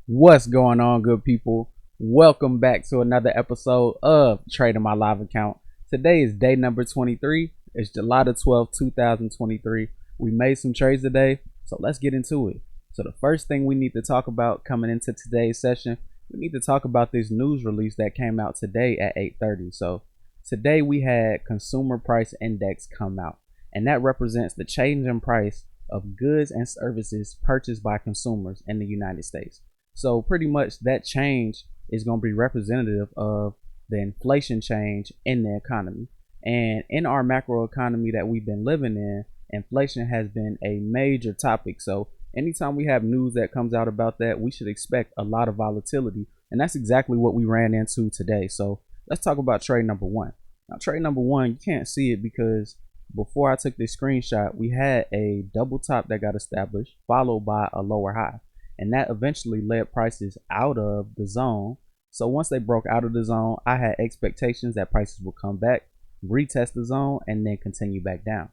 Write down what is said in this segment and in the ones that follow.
What's going on, good people? Welcome back to another episode of Trading My Live Account. Today is day number 23. It's July the 12th, 2023. We made some trades today, so let's get into it. So the first thing we need to talk about coming into today's session, we need to talk about this news release that came out today at 8:30. So today we had Consumer Price Index come out, and that represents the change in price of goods and services purchased by consumers in the United States. So pretty much that change is going to be representative of the inflation change in the economy. And in our macro economy that we've been living in, inflation has been a major topic. So anytime we have news that comes out about that, we should expect a lot of volatility. And that's exactly what we ran into today. So let's talk about trade number one. Now, trade number one, you can't see it because before I took this screenshot, we had a double top that got established, followed by a lower high. And that eventually led prices out of the zone. So once they broke out of the zone, I had expectations that prices would come back, retest the zone, and then continue back down.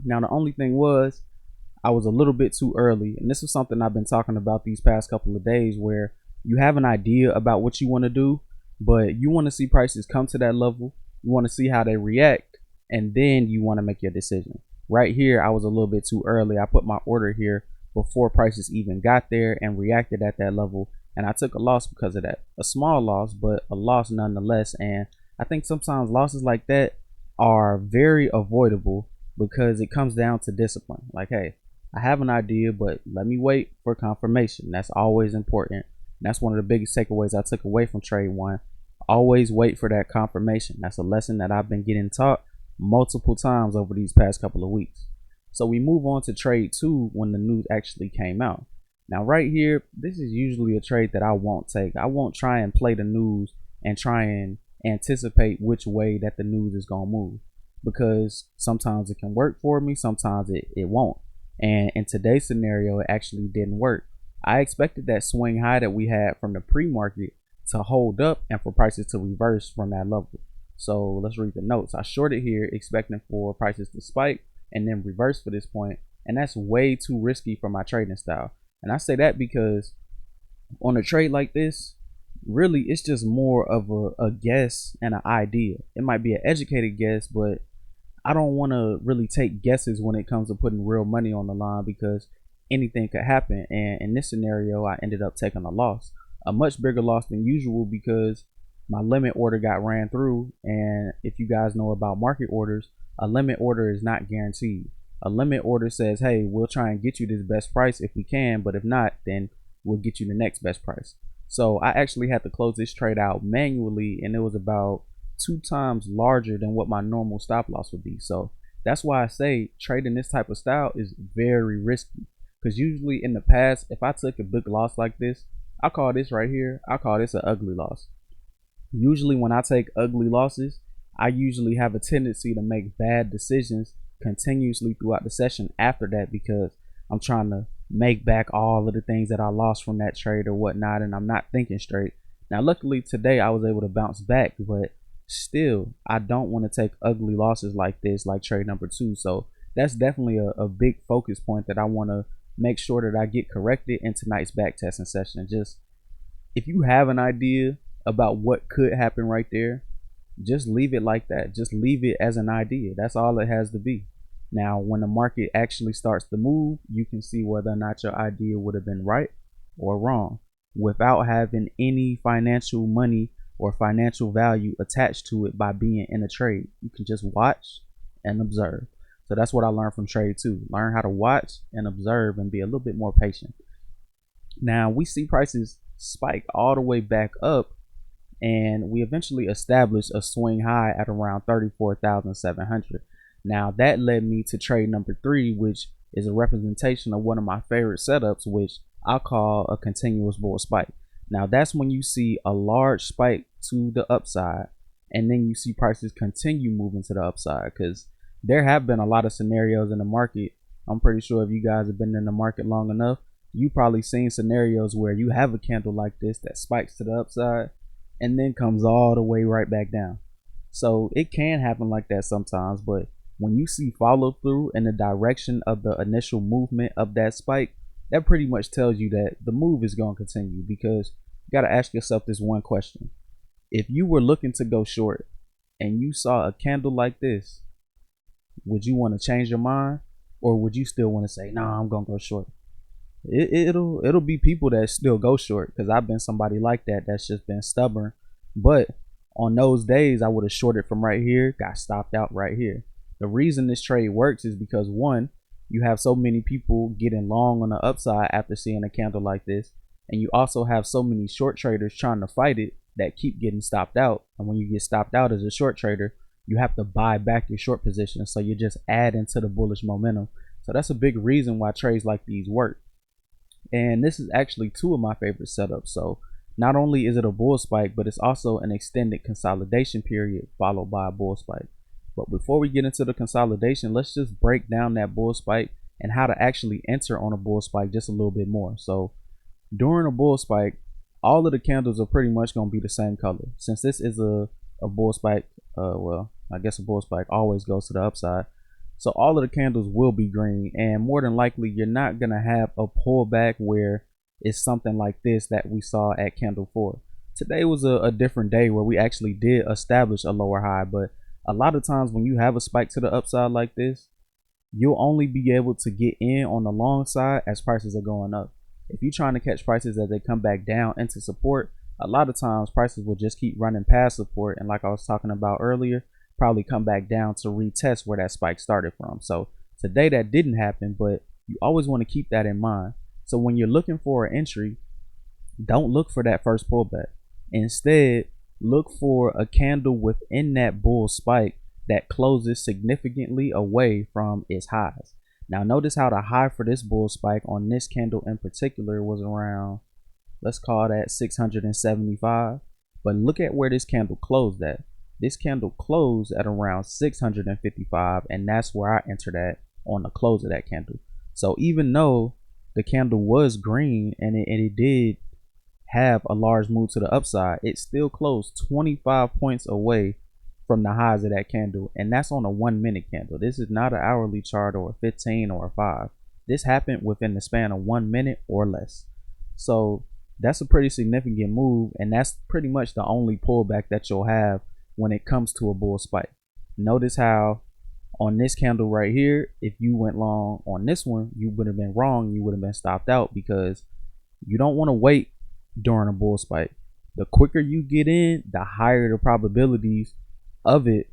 Now, the only thing was I was a little bit too early. And this is something I've been talking about these past couple of days, where you have an idea about what you want to do, but you want to see prices come to that level. You want to see how they react, and then you want to make your decision. Right here, I was a little bit too early. I put my order here before prices even got there and reacted at that level, and I took a loss because of that. A small loss, but a loss nonetheless. And I think sometimes losses like that are very avoidable because it comes down to discipline. Like, hey, I have an idea, but let me wait for confirmation. That's always important. And that's one of the biggest takeaways I took away from trade one. Always wait for that confirmation. That's a lesson that I've been getting taught multiple times over these past couple of weeks. So we move on to trade two when the news actually came out. Now right here, this is usually a trade that I won't take. I won't try and play the news and try and anticipate which way that the news is going to move, because sometimes it can work for me, sometimes it won't. And in today's scenario, it actually didn't work. I expected that swing high that we had from the pre-market to hold up and for prices to reverse from that level. So let's read the notes. I shorted here expecting for prices to spike and then reverse for this point, and that's way too risky for my trading style. And I say that because on a trade like this, really it's just more of a guess and an idea. It might be an educated guess, but I don't want to really take guesses when it comes to putting real money on the line, because anything could happen. And in this scenario, I ended up taking a loss, a much bigger loss than usual, because my limit order got ran through. And if you guys know about market orders, a limit order is not guaranteed. A limit order says, hey, we'll try and get you this best price if we can, but if not, then we'll get you the next best price. So I actually had to close this trade out manually, and it was about 2 times larger than what my normal stop loss would be. So that's why I say trading this type of style is very risky, because usually in the past, if I took a big loss like this, I call this right here, I call this an ugly loss. Usually when I take ugly losses, I usually have a tendency to make bad decisions continuously throughout the session after that, because I'm trying to make back all of the things that I lost from that trade or whatnot, and I'm not thinking straight. Now luckily today I was able to bounce back, but still I don't want to take ugly losses like this, like trade number two. So that's definitely a big focus point that I want to make sure that I get corrected in tonight's back testing session. Just, if you have an idea about what could happen right there, just leave it like that. Just leave it as an idea. That's all it has to be. Now, when the market actually starts to move, you can see whether or not your idea would have been right or wrong without having any financial money or financial value attached to it by being in a trade. You can just watch and observe. So that's what I learned from trade two. Learn how to watch and observe and be a little bit more patient. Now we see prices spike all the way back up, and we eventually established a swing high at around 34,700. Now that led me to trade number three, which is a representation of one of my favorite setups, which I call a continuous bull spike. Now that's when you see a large spike to the upside, and then you see prices continue moving to the upside, because there have been a lot of scenarios in the market. I'm pretty sure if you guys have been in the market long enough, you probably seen scenarios where you have a candle like this that spikes to the upside and then comes all the way right back down. So it can happen like that sometimes, but when you see follow through in the direction of the initial movement of that spike, that pretty much tells you that the move is going to continue, because you got to ask yourself this one question. If you were looking to go short and you saw a candle like this, would you want to change your mind, or would you still want to say, nah, I'm going to go short? It'll be people that still go short, because I've been somebody like that that's just been stubborn. But on those days, I would have shorted from right here, got stopped out right here. The reason this trade works is because, one, you have so many people getting long on the upside after seeing a candle like this, and you also have so many short traders trying to fight it that keep getting stopped out. And when you get stopped out as a short trader, you have to buy back your short position, so you're just adding to the bullish momentum. So that's a big reason why trades like these work. And this is actually two of my favorite setups. So not only is it a bull spike, but it's also an extended consolidation period followed by a bull spike. But before we get into the consolidation, let's just break down that bull spike and how to actually enter on a bull spike just a little bit more. So during a bull spike, all of the candles are pretty much going to be the same color. Since this is a bull spike, well, I guess a bull spike always goes to the upside. So all of the candles will be green, and more than likely you're not going to have a pullback where it's something like this that we saw at candle 4. Today was a different day where we actually did establish a lower high, but a lot of times when you have a spike to the upside like this, you'll only be able to get in on the long side as prices are going up. If you're trying to catch prices as they come back down into support, a lot of times prices will just keep running past support, and like I was talking about earlier, probably come back down to retest where that spike started from. So today that didn't happen, but you always want to keep that in mind. So when you're looking for an entry, don't look for that first pullback. Instead, look for a candle within that bull spike that closes significantly away from its highs. Now notice how the high for this bull spike on this candle in particular was around, let's call that 675. But look at where this candle closed at. This candle closed at around 655, and that's where I entered at on the close of that candle. So even though the candle was green and it did have a large move to the upside, it still closed 25 points away from the highs of that candle, and that's on a 1 minute candle. This is not an hourly chart or a 15 or a 5. This happened within the span of 1 minute or less. So that's a pretty significant move, and that's pretty much the only pullback that you'll have when it comes to a bull spike. Notice how on this candle right here, if you went long on this one, you would have been wrong. You would have been stopped out, because you don't want to wait during a bull spike. The quicker you get in, the higher the probabilities of it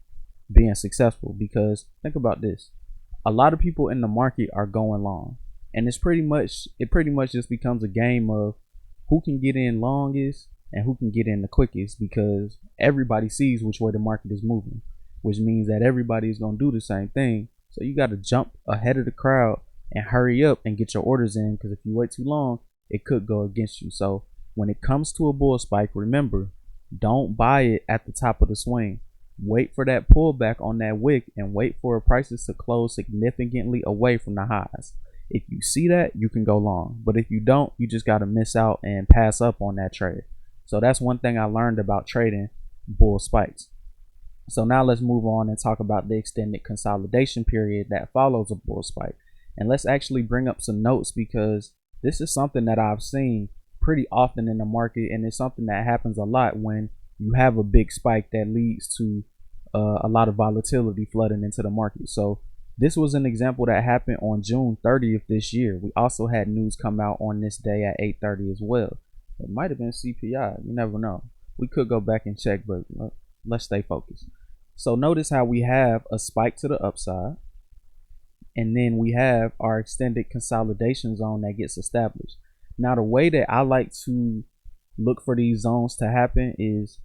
being successful. Because think about this, a lot of people in the market are going long, and it pretty much just becomes a game of who can get in longest and who can get in the quickest, because everybody sees which way the market is moving, which means that everybody is going to do the same thing. So you got to jump ahead of the crowd and hurry up and get your orders in, because if you wait too long, it could go against you. So when it comes to a bull spike, remember, don't buy it at the top of the swing. Wait for that pullback on that wick and wait for prices to close significantly away from the highs. If you see that, you can go long, but if you don't, you just got to miss out and pass up on that trade. So that's one thing I learned about trading bull spikes. So now let's move on and talk about the extended consolidation period that follows a bull spike. And let's actually bring up some notes, because this is something that I've seen pretty often in the market, and it's something that happens a lot when you have a big spike that leads to a lot of volatility flooding into the market. So this was an example that happened on June 30th this year. We also had news come out on this day at 8:30 as well. It might have been CPI. You never know. We could go back and check, but let's stay focused. So notice how we have a spike to the upside, and then we have our extended consolidation zone that gets established. Now, the way that I like to look for these zones to happen is,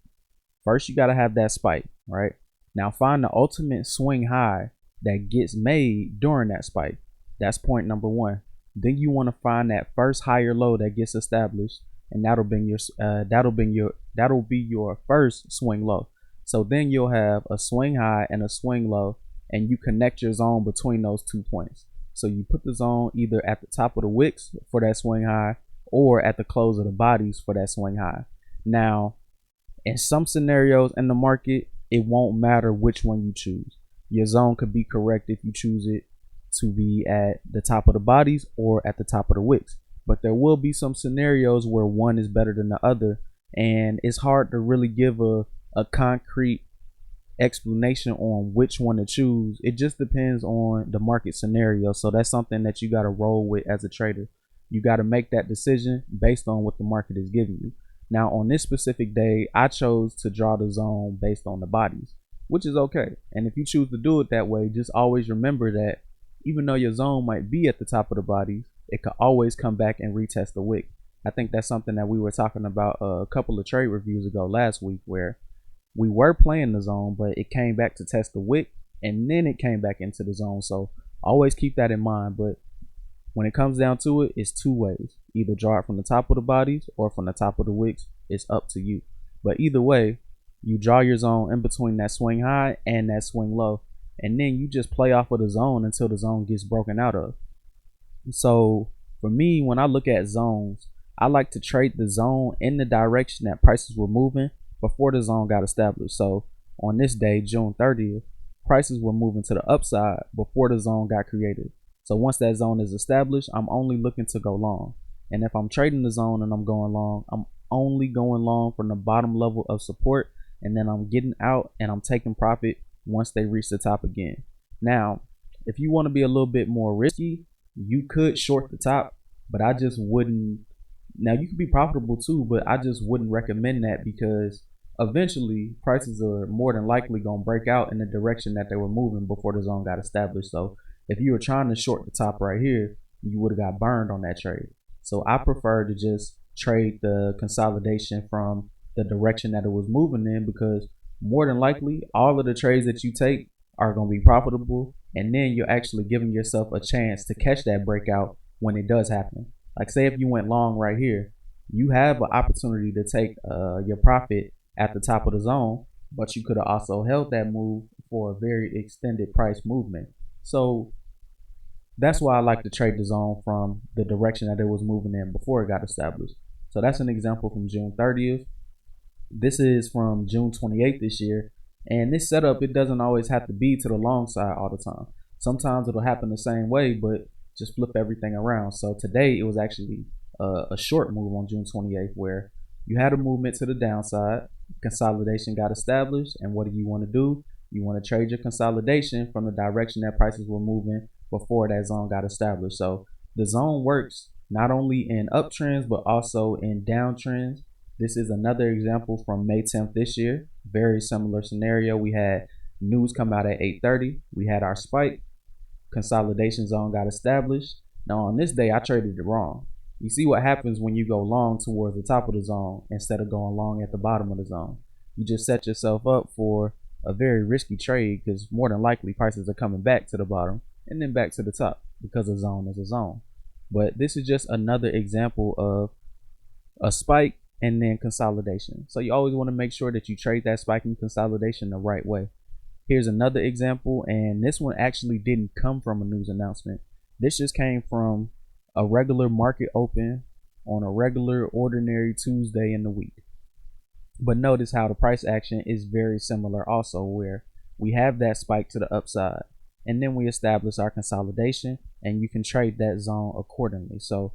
first you got to have that spike, right? Now find the ultimate swing high that gets made during that spike. That's point number one. Then you want to find that first higher low that gets established, and that'll be your first swing low. So then you'll have a swing high and a swing low, and you connect your zone between those 2 points. So you put the zone either at the top of the wicks for that swing high, or at the close of the bodies for that swing high. Now, in some scenarios in the market, it won't matter which one you choose. Your zone could be correct if you choose it to be at the top of the bodies or at the top of the wicks. but there will be some scenarios where one is better than the other, and it's hard to really give a concrete explanation on which one to choose. It just depends on the market scenario. So that's something that you got to roll with as a trader. You got to make that decision based on what the market is giving you. Now on this specific day, I chose to draw the zone based on the bodies, which is okay. And if you choose to do it that way, just always remember that even though your zone might be at the top of the bodies, it could always come back and retest the wick. I think that's something that we were talking about a couple of trade reviews ago last week, where we were playing the zone, but it came back to test the wick and then it came back into the zone. So always keep that in mind. But when it comes down to it, it's two ways: either draw it from the top of the bodies or from the top of the wicks. It's up to you. But either way, you draw your zone in between that swing high and that swing low, and then you just play off of the zone until the zone gets broken out of. So for me, when I look at zones, I like to trade the zone in the direction that prices were moving before the zone got established. So on this day, June 30th, prices were moving to the upside before the zone got created. So once that zone is established, I'm only looking to go long. And if I'm trading the zone and I'm going long, I'm only going long from the bottom level of support, and then I'm getting out and I'm taking profit once they reach the top again. Now, if you want to be a little bit more risky, you could short the top, but I just wouldn't. Now you could be profitable too, but I just wouldn't recommend that, because eventually prices are more than likely going to break out in the direction that they were moving before the zone got established. So if you were trying to short the top right here, you would have got burned on that trade. So I prefer to just trade the consolidation from the direction that it was moving in, because more than likely all of the trades that you take are going to be profitable, and then you're actually giving yourself a chance to catch that breakout when it does happen. Like say if you went long right here, you have an opportunity to take your profit at the top of the zone, but you could have also held that move for a very extended price movement. So that's why I like to trade the zone from the direction that it was moving in before it got established. So that's an example from June 30th. This is from June 28th this year. And this setup, it doesn't always have to be to the long side all the time. Sometimes it'll happen the same way, but just flip everything around. So today it was actually a short move on June 28th, where you had a movement to the downside, consolidation got established, and what do you want to do? You want to trade your consolidation from the direction that prices were moving before that zone got established. So the zone works not only in uptrends but also in downtrends. This is another example from May 10th this year. Very similar scenario. We had news come out at 8:30. We had our spike. Consolidation zone got established. Now on this day, I traded it wrong. You see what happens when you go long towards the top of the zone instead of going long at the bottom of the zone. You just set yourself up for a very risky trade, because more than likely prices are coming back to the bottom and then back to the top, because a zone is a zone. But this is just another example of a spike and then consolidation. So you always want to make sure that you trade that spike and consolidation the right way. Here's another example, and this one actually didn't come from a news announcement. This just came from a regular market open on a regular ordinary Tuesday in the week. But notice how the price action is very similar also, where we have that spike to the upside and then we establish our consolidation, and you can trade that zone accordingly. So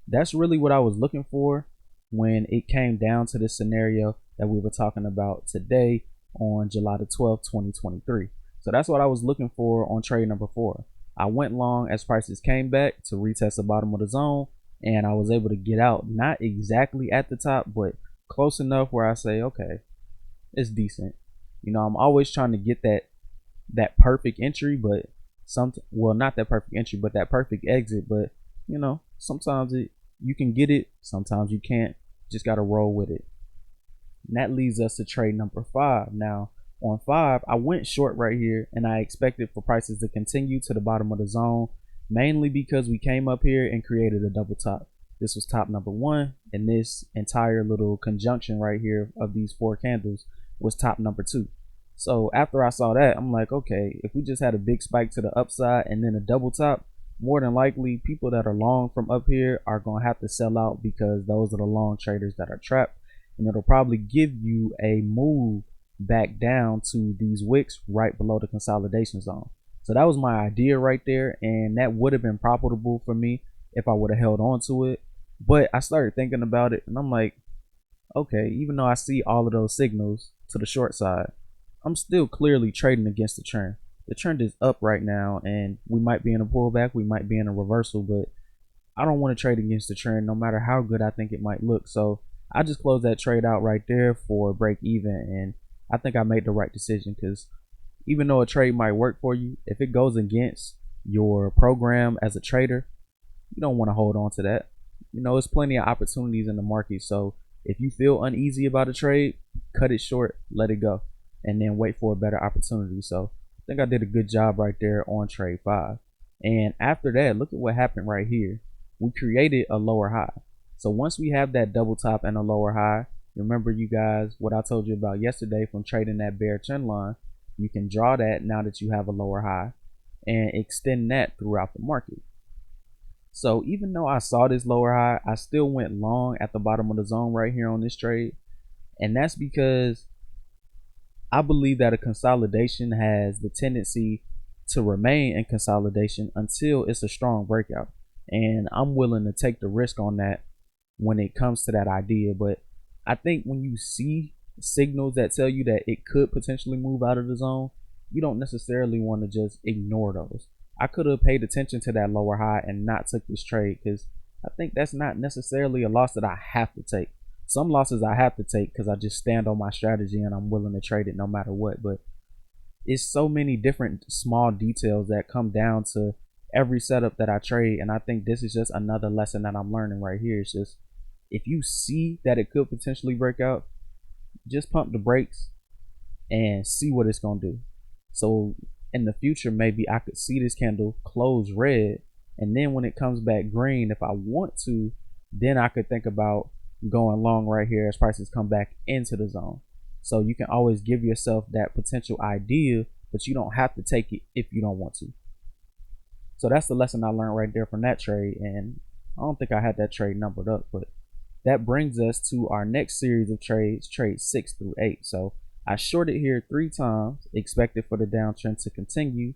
that's really what I was looking for when it came down to this scenario that we were talking about today on July the 12th, 2023. So that's what I was looking for on trade number 4. I went long as prices came back to retest the bottom of the zone, and I was able to get out, not exactly at the top, but close enough where I say, okay, it's decent. You know, I'm always trying to get that perfect entry, but not that perfect entry, but that perfect exit. But you know, sometimes you can get it, sometimes you can't. Just got to roll with it. And that leads us to trade number 5. Now on 5, I went short right here, and I expected for prices to continue to the bottom of the zone, mainly because we came up here and created a double top. This was top number 1, and this entire little conjunction right here of these 4 candles was top number 2. So after I saw that, I'm like, okay, if we just had a big spike to the upside and then a double top, more than likely people that are long from up here are going to have to sell out, because those are the long traders that are trapped, and it'll probably give you a move back down to these wicks right below the consolidation zone. So that was my idea right there, and that would have been profitable for me if I would have held on to it. But I started thinking about it and I'm like, okay, even though I see all of those signals to the short side, I'm still clearly trading against the trend. The trend is up right now and we might be in a pullback, we might be in a reversal, but I don't want to trade against the trend no matter how good I think it might look. So I just closed that trade out right there for break even, and I think I made the right decision because even though a trade might work for you, if it goes against your program as a trader, you don't want to hold on to that. There's plenty of opportunities in the market. So if you feel uneasy about a trade, cut it short, let it go, and then wait for a better opportunity. So I think I did a good job right there on trade 5. And after that, look at what happened right here. We created a lower high. So once we have that double top and a lower high, remember you guys what I told you about yesterday from trading that bear trend line, you can draw that now that you have a lower high and extend that throughout the market. So even though I saw this lower high, I still went long at the bottom of the zone right here on this trade. And that's because I believe that a consolidation has the tendency to remain in consolidation until it's a strong breakout. And I'm willing to take the risk on that when it comes to that idea. But I think when you see signals that tell you that it could potentially move out of the zone, you don't necessarily want to just ignore those. I could have paid attention to that lower high and not took this trade because I think that's not necessarily a loss that I have to take. Some losses I have to take because I just stand on my strategy and I'm willing to trade it no matter what. But it's so many different small details that come down to every setup that I trade. And I think this is just another lesson that I'm learning right here. It's just if you see that it could potentially break out, just pump the brakes and see what it's going to do. So in the future, maybe I could see this candle close red. And then when it comes back green, if I want to, then I could think about going long right here as prices come back into the zone. So you can always give yourself that potential idea, but you don't have to take it if you don't want to. So that's the lesson I learned right there from that trade. And I don't think I had that trade numbered up, but that brings us to our next series of trades, trades 6 through 8. So I shorted here 3 times, expected for the downtrend to continue.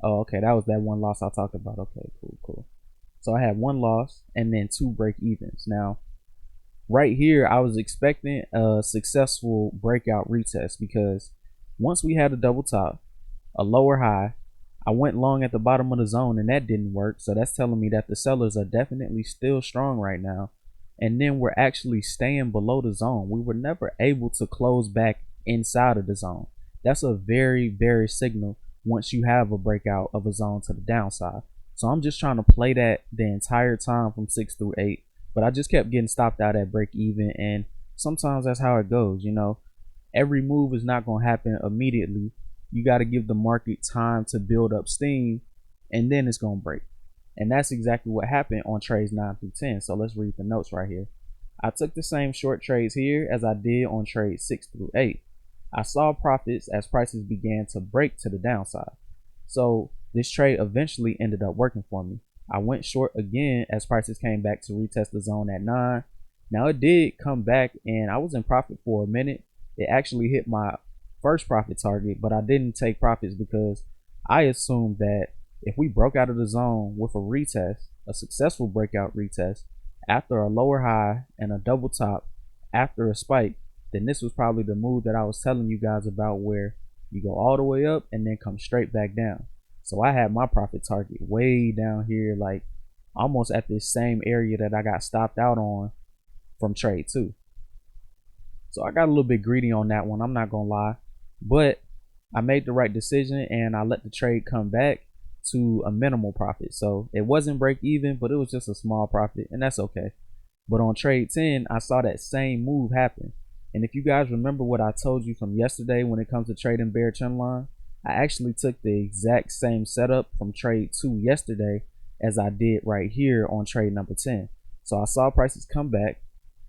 Oh, okay, that was that one loss I talked about. Okay, cool. So I had 1 loss and then 2 break evens. Now, right here, I was expecting a successful breakout retest because once we had a double top, a lower high, I went long at the bottom of the zone and that didn't work. So that's telling me that the sellers are definitely still strong right now. And then we're actually staying below the zone. We were never able to close back inside of the zone. That's a very bearish signal once you have a breakout of a zone to the downside. So I'm just trying to play that the entire time from 6 through 8. But I just kept getting stopped out at break even. And sometimes that's how it goes. Every move is not going to happen immediately. You got to give the market time to build up steam and then it's going to break. And that's exactly what happened on trades 9 through 10. So let's read the notes right here. I took the same short trades here as I did on trades 6 through 8. I saw profits as prices began to break to the downside. So this trade eventually ended up working for me. I went short again as prices came back to retest the zone at 9. Now it did come back and I was in profit for a minute. It actually hit my first profit target, but I didn't take profits because I assumed that if we broke out of the zone with a retest, a successful breakout retest, after a lower high and a double top after a spike, then this was probably the move that I was telling you guys about where you go all the way up and then come straight back down. So I had my profit target way down here, like almost at this same area that I got stopped out on from trade 2. So I got a little bit greedy on that one, I'm not gonna lie, but I made the right decision and I let the trade come back to a minimal profit. So it wasn't break even, but it was just a small profit, and that's okay. But on trade 10, I saw that same move happen. And if you guys remember what I told you from yesterday when it comes to trading bear trend line, I actually took the exact same setup from trade 2 yesterday as I did right here on trade number 10. So I saw prices come back,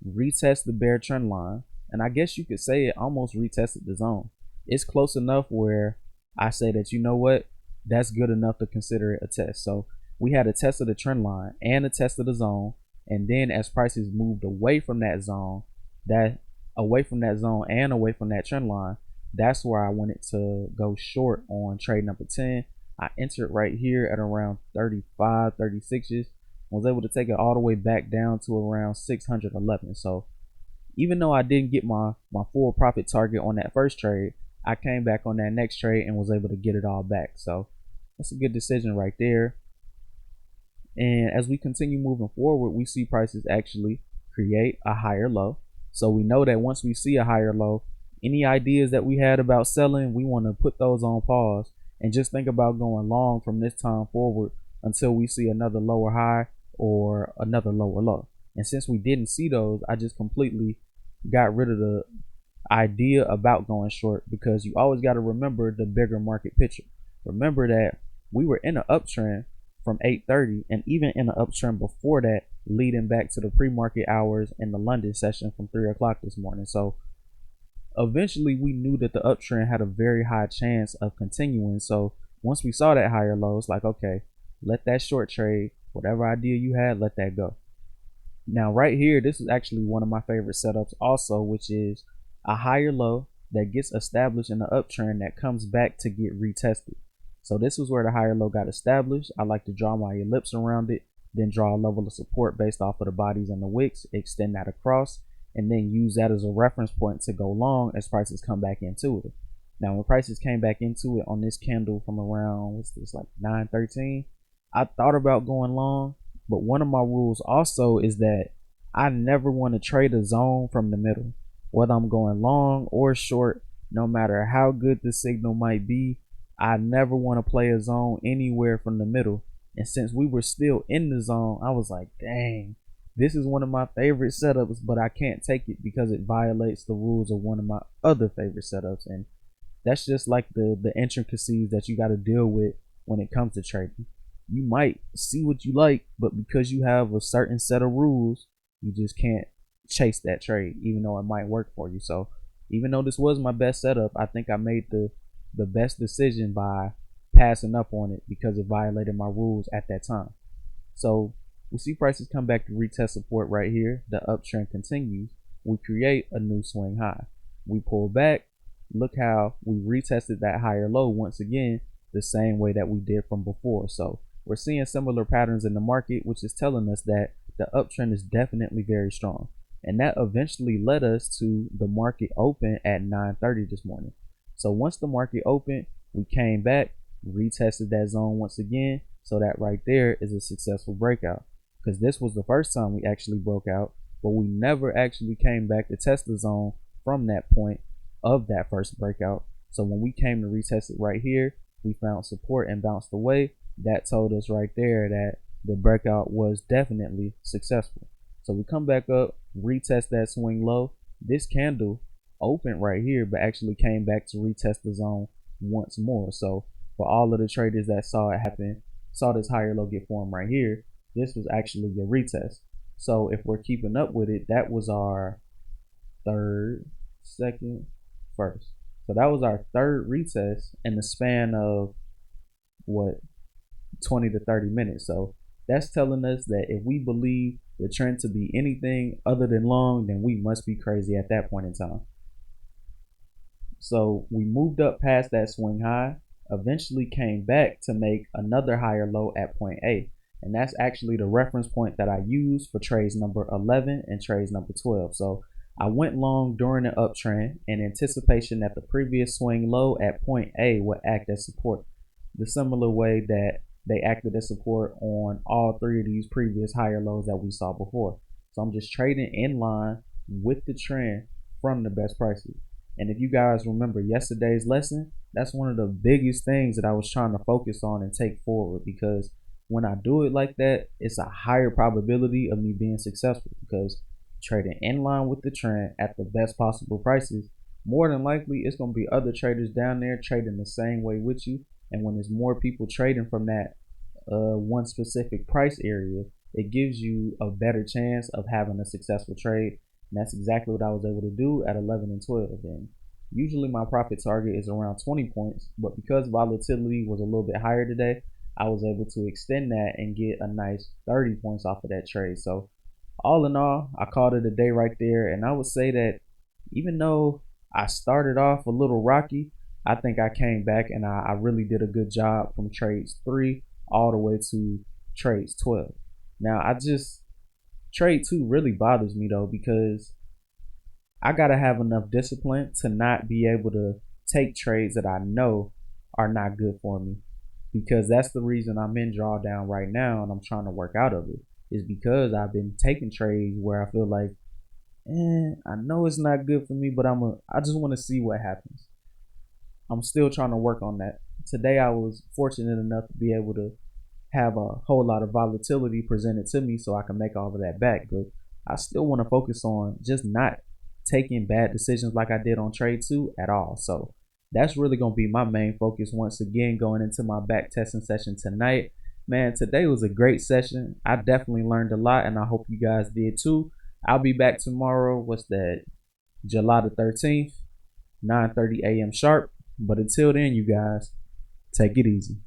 retest the bear trend line, and I guess you could say it almost retested the zone. It's close enough where I say that, you know what, that's good enough to consider it a test. So we had a test of the trend line and a test of the zone, and then as prices moved away from that zone, and away from that trend line, that's where I wanted to go short on trade number 10. I entered right here at around 35, 36s, was able to take it all the way back down to around 611. So even though I didn't get my full profit target on that first trade, I came back on that next trade and was able to get it all back. So that's a good decision right there. And as we continue moving forward, we see prices actually create a higher low. So we know that once we see a higher low, any ideas that we had about selling, we want to put those on pause and just think about going long from this time forward until we see another lower high or another lower low. And since we didn't see those, I just completely got rid of the idea about going short, because you always got to remember the bigger market picture. Remember that we were in an uptrend from 8:30 and even in an uptrend before that, leading back to the pre-market hours in the London session from 3 o'clock this morning. So eventually we knew that the uptrend had a very high chance of continuing. So once we saw that higher low, it's like, okay, let that short trade, whatever idea you had, let that go. Now right here, this is actually one of my favorite setups also, which is a higher low that gets established in the uptrend that comes back to get retested. So this was where the higher low got established. I like to draw my ellipse around it, then draw a level of support based off of the bodies and the wicks, extend that across, and then use that as a reference point to go long as prices come back into it. Now when prices came back into it on this candle from around, what's this, like 9:13, I thought about going long, but one of my rules also is that I never want to trade a zone from the middle. Whether I'm going long or short, no matter how good the signal might be, I never want to play a zone anywhere from the middle. And since we were still in the zone, I was like, dang, this is one of my favorite setups, but I can't take it because it violates the rules of one of my other favorite setups. And that's just like the intricacies that you got to deal with when it comes to trading. You might see what you like, but because you have a certain set of rules, you just can't chase that trade, even though it might work for you. So even though this was my best setup, I think I made the best decision by passing up on it because it violated my rules at that time. So we see prices come back to retest support right here. The uptrend continues. We create a new swing high. We pull back. Look how we retested that higher low once again, the same way that we did from before. So we're seeing similar patterns in the market, which is telling us that the uptrend is definitely very strong. And that eventually led us to the market open at 9:30 this morning. So once the market opened, we came back, retested that zone once again. So that right there is a successful breakout, because this was the first time we actually broke out, but we never actually came back to test the zone from that point of that first breakout. So when we came to retest it right here, we found support and bounced away. That told us right there that the breakout was definitely successful. So we come back up, retest that swing low. This candle opened right here, but actually came back to retest the zone once more. So for all of the traders that saw it happen, saw this higher low get formed right here, this was actually a retest. So if we're keeping up with it, that was our third, second, first. So that was our third retest in the span of what, 20 to 30 minutes. So that's telling us that if we believe the trend to be anything other than long, then we must be crazy at that point in time. So we moved up past that swing high, eventually came back to make another higher low at point A. And that's actually the reference point that I used for trades number 11 and trades number 12. So I went long during the uptrend in anticipation that the previous swing low at point A would act as support, the similar way that they acted as support on all three of these previous higher lows that we saw before. So I'm just trading in line with the trend from the best prices. And if you guys remember yesterday's lesson, that's one of the biggest things that I was trying to focus on and take forward, because when I do it like that, it's a higher probability of me being successful, because trading in line with the trend at the best possible prices, more than likely it's going to be other traders down there trading the same way with you. And when there's more people trading from that one specific price area, it gives you a better chance of having a successful trade. And that's exactly what I was able to do at 11 and 12. And usually my profit target is around 20 points, but because volatility was a little bit higher today, I was able to extend that and get a nice 30 points off of that trade. So all in all, I called it a day right there. And I would say that even though I started off a little rocky, I think I came back and I really did a good job from trades 3 all the way to trades 12. Now, I just trade two really bothers me though, because I gotta have enough discipline to not be able to take trades that I know are not good for me. Because that's the reason I'm in drawdown right now and I'm trying to work out of it. Is because I've been taking trades where I feel like, I know it's not good for me, but I just want to see what happens. I'm still trying to work on that. Today I was fortunate enough to be able to have a whole lot of volatility presented to me so I can make all of that back. But I still want to focus on just not taking bad decisions like I did on trade two at all. So that's really going to be my main focus once again going into my back testing session tonight. Man, today was a great session. I definitely learned a lot and I hope you guys did too. I'll be back tomorrow. What's that? July the 13th, 9:30 a.m. sharp. But until then, you guys, take it easy.